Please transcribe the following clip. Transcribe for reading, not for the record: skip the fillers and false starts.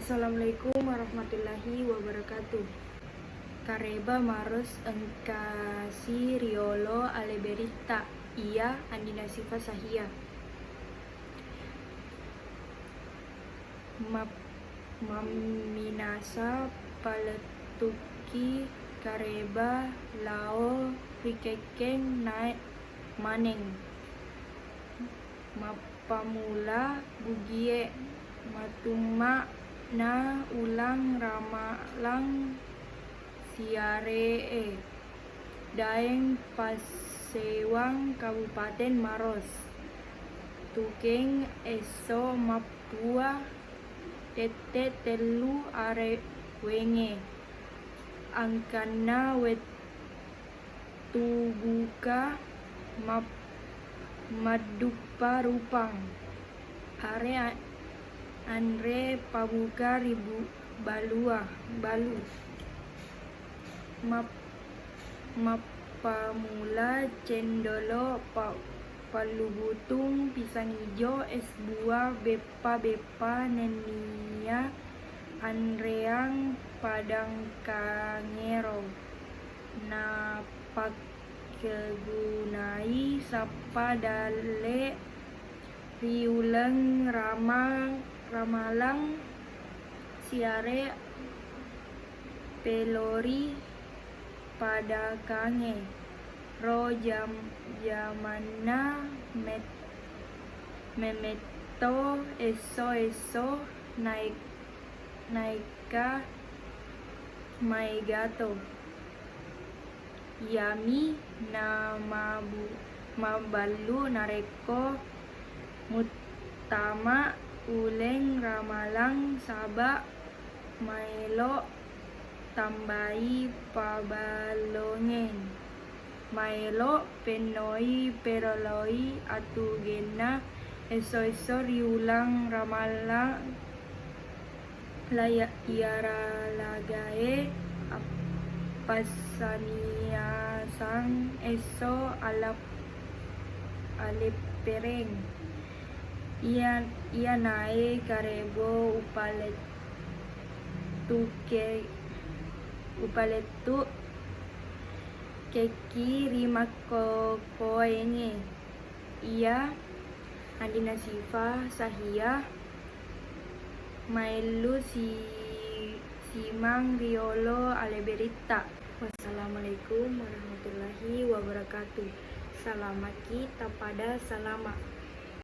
Assalamualaikum warahmatullahi wabarakatuh. Kareba maros engkasi riolo aleberita ia andina sifa sahia. Maminasa paletuki kareba lao rikekeng naik maneng. Mapamula bugie matuma na ulang ramalang siare daeng Pasewang Kabupaten Maros tukeng eso mapua tete telu are wenge angkana wetubuka madupa rupang are Andre pabuka ribu balu mapamula cendolo palubutung pisang ijo es buah bepa nenia Andreang padang kangero na pakegunai sapa dale riuleng ramalang siare pelori pada kange ro jamanna memeto eso naika maigato yami na mabalu nareko mutama uleng ramalang saba maelo tambai pabalongen maelo penoi peroloi atugena eso riulang ramalang iara lagae pasaniasang eso alepereng ia nae karebo upaletu keki rimako koenge ia andina sifa sahia maelu simang riolo aleberita. Wassalamualaikum warahmatullahi wabarakatuh. Selamat kita pada salama.